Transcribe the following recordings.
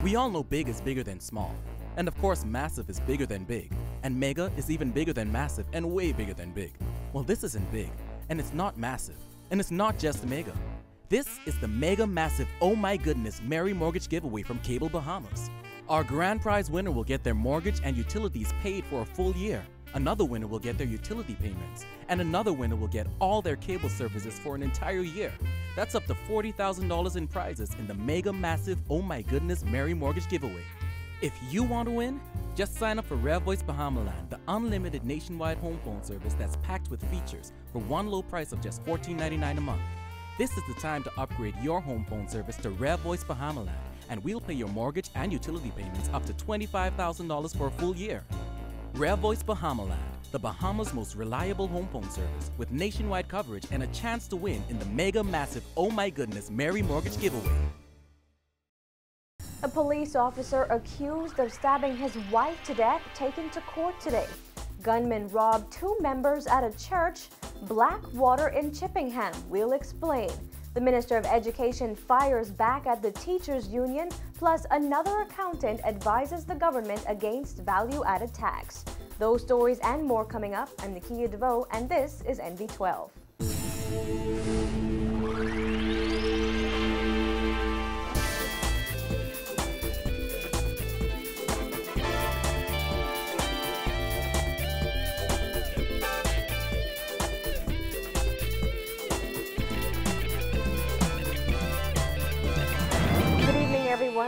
We all know big is bigger than small. And of course, massive is bigger than big. And mega is even bigger than massive and way bigger than big. Well, this isn't big, and it's not massive, and it's not just mega. This is the Mega Massive Oh My Goodness Merry Mortgage Giveaway from Cable Bahamas. Our grand prize winner will get their mortgage and utilities paid for a full year. Another winner will get their utility payments, and another winner will get all their cable services for an entire year. That's up to $40,000 in prizes in the Mega Massive Oh My Goodness Merry Mortgage Giveaway. If you want to win, just sign up for Rare Voice Bahamaland, the unlimited nationwide home phone service that's packed with features for one low price of just $14.99 a month. This is the time to upgrade your home phone service to Rare Voice Bahamaland, and we'll pay your mortgage and utility payments up to $25,000 for a full year. Rare Voice Bahamaland, the Bahamas' most reliable home phone service with nationwide coverage and a chance to win in the Mega Massive Oh My Goodness Merry Mortgage Giveaway. A police officer accused of stabbing his wife to death taken to court today. Gunmen robbed 2 members at a church, Blackwater in Chippingham. We'll explain. The Minister of Education fires back at the teachers' union, plus another accountant advises the government against value-added tax. Those stories and more coming up. I'm Nikia DeVoe, and this is NV12.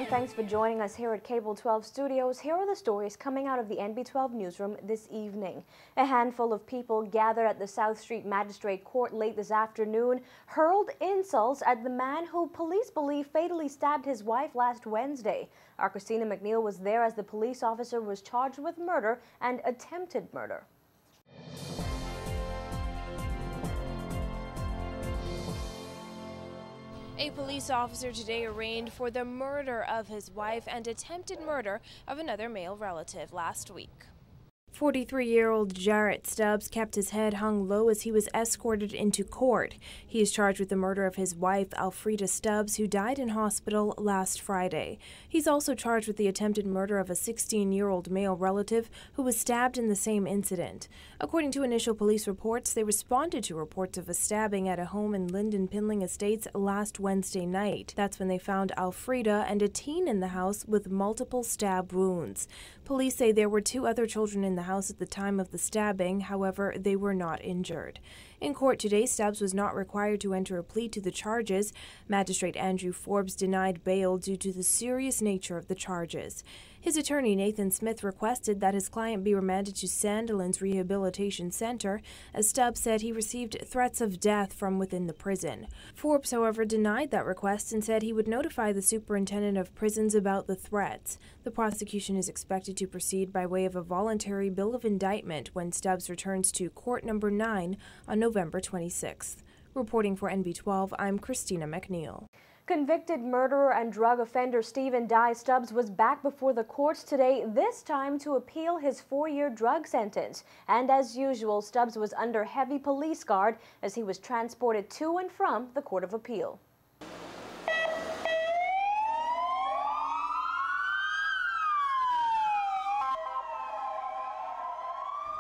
Thanks for joining us here at Cable 12 Studios. Here are the stories coming out of the NB12 newsroom this evening. A handful of people gathered at the South Street Magistrate Court late this afternoon hurled insults at the man who police believe fatally stabbed his wife last Wednesday. Our Christina McNeil was there as the police officer was charged with murder and attempted murder. A police officer today arraigned for the murder of his wife and attempted murder of another male relative last week. 43-year-old Jarrett Stubbs kept his head hung low as he was escorted into court. He is charged with the murder of his wife, Alfreda Stubbs, who died in hospital last Friday. He's also charged with the attempted murder of a 16-year-old male relative who was stabbed in the same incident. According to initial police reports, they responded to reports of a stabbing at a home in Linden Pinling Estates last Wednesday night. That's when they found Alfreda and a teen in the house with multiple stab wounds. Police say there were 2 other children in the house at the time of the stabbing, however, they were not injured. In court today, Stubbs was not required to enter a plea to the charges. Magistrate Andrew Forbes denied bail due to the serious nature of the charges. His attorney, Nathan Smith, requested that his client be remanded to Sandilands Rehabilitation Center, as Stubbs said he received threats of death from within the prison. Forbes, however, denied that request and said he would notify the superintendent of prisons about the threats. The prosecution is expected to proceed by way of a voluntary bill of indictment when Stubbs returns to court number 9 on November 26th. Reporting for NB12, I'm Christina McNeil. Convicted murderer and drug offender Stephen Dye Stubbs was back before the courts today, this time to appeal his 4-year drug sentence. And as usual, Stubbs was under heavy police guard as he was transported to and from the Court of Appeal.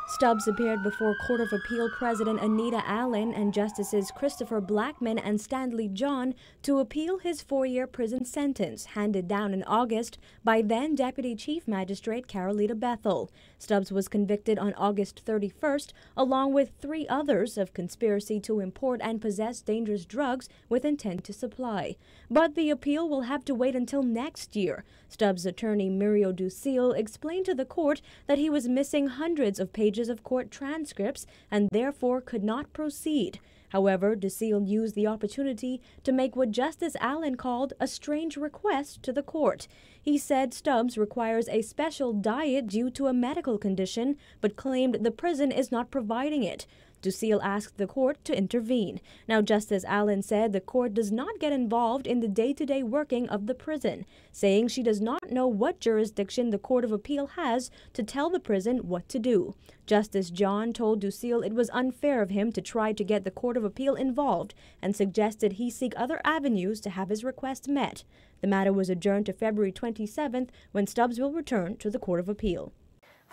Stubbs appeared before Court of Appeal President Anita Allen and Justices Christopher Blackman and Stanley John to appeal his 4-year prison sentence handed down in August by then Deputy Chief Magistrate Carolita Bethel. Stubbs was convicted on August 31st, along with 3 others, of conspiracy to import and possess dangerous drugs with intent to supply. But the appeal will have to wait until next year. Stubbs' attorney Muriel Ducille explained to the court that he was missing hundreds of pages of court transcripts and therefore could not proceed. However, Ducille used the opportunity to make what Justice Allen called a strange request to the court. He said Stubbs requires a special diet due to a medical condition, but claimed the prison is not providing it. Ducil asked the court to intervene. Now, Justice Allen said the court does not get involved in the day-to-day working of the prison, saying she does not know what jurisdiction the Court of Appeal has to tell the prison what to do. Justice John told Ducil it was unfair of him to try to get the Court of Appeal involved and suggested he seek other avenues to have his request met. The matter was adjourned to February 27th when Stubbs will return to the Court of Appeal.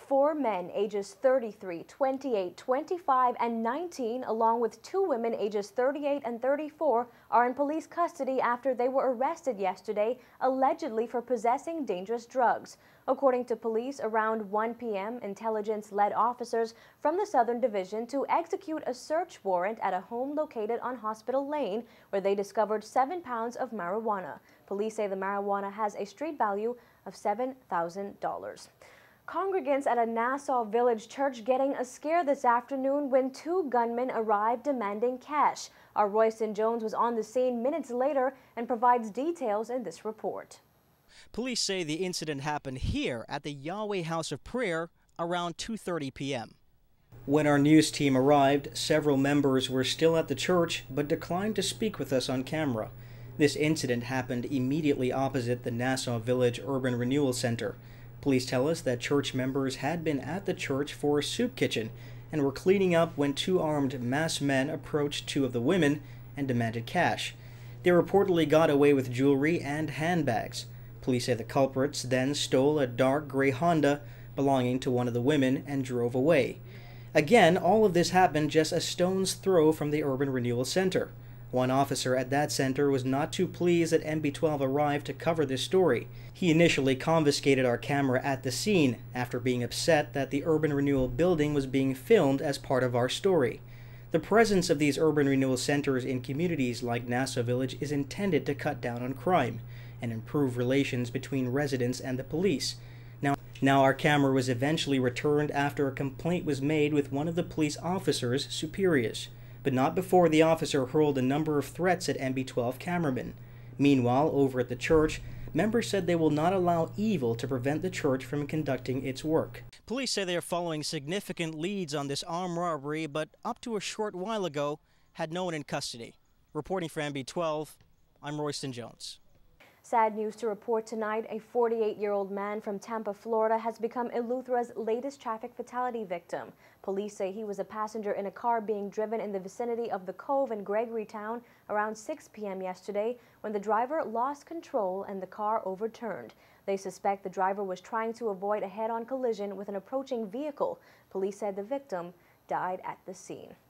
4 men ages 33, 28, 25, and 19, along with 2 women ages 38 and 34, are in police custody after they were arrested yesterday, allegedly for possessing dangerous drugs. According to police, around 1 p.m., intelligence led officers from the Southern Division to execute a search warrant at a home located on Hospital Lane, where they discovered 7 pounds of marijuana. Police say the marijuana has a street value of $7,000. Congregants at a Nassau Village church getting a scare this afternoon when 2 gunmen arrived demanding cash. Our Royston Jones was on the scene minutes later and provides details in this report. Police say the incident happened here at the Yahweh House of Prayer around 2:30 p.m. When our news team arrived, several members were still at the church but declined to speak with us on camera. This incident happened immediately opposite the Nassau Village Urban Renewal Center. Police tell us that church members had been at the church for a soup kitchen and were cleaning up when 2 armed masked men approached 2 of the women and demanded cash. They reportedly got away with jewelry and handbags. Police say the culprits then stole a dark gray Honda belonging to one of the women and drove away. Again, all of this happened just a stone's throw from the Urban Renewal Center. One officer at that center was not too pleased that NB12 arrived to cover this story. He initially confiscated our camera at the scene after being upset that the Urban Renewal building was being filmed as part of our story. The presence of these urban renewal centers in communities like Nassau Village is intended to cut down on crime and improve relations between residents and the police. Now our camera was eventually returned after a complaint was made with one of the police officers' superiors, but not before the officer hurled a number of threats at NB12 cameramen. Meanwhile, over at the church, members said they will not allow evil to prevent the church from conducting its work. Police say they are following significant leads on this armed robbery, but up to a short while ago, had no one in custody. Reporting for NB12, I'm Royston Jones. Sad news to report tonight. A 48-year-old man from Tampa, Florida has become Eleuthera's latest traffic fatality victim. Police say he was a passenger in a car being driven in the vicinity of the Cove in Gregorytown around 6 p.m. yesterday when the driver lost control and the car overturned. They suspect the driver was trying to avoid a head-on collision with an approaching vehicle. Police said the victim died at the scene.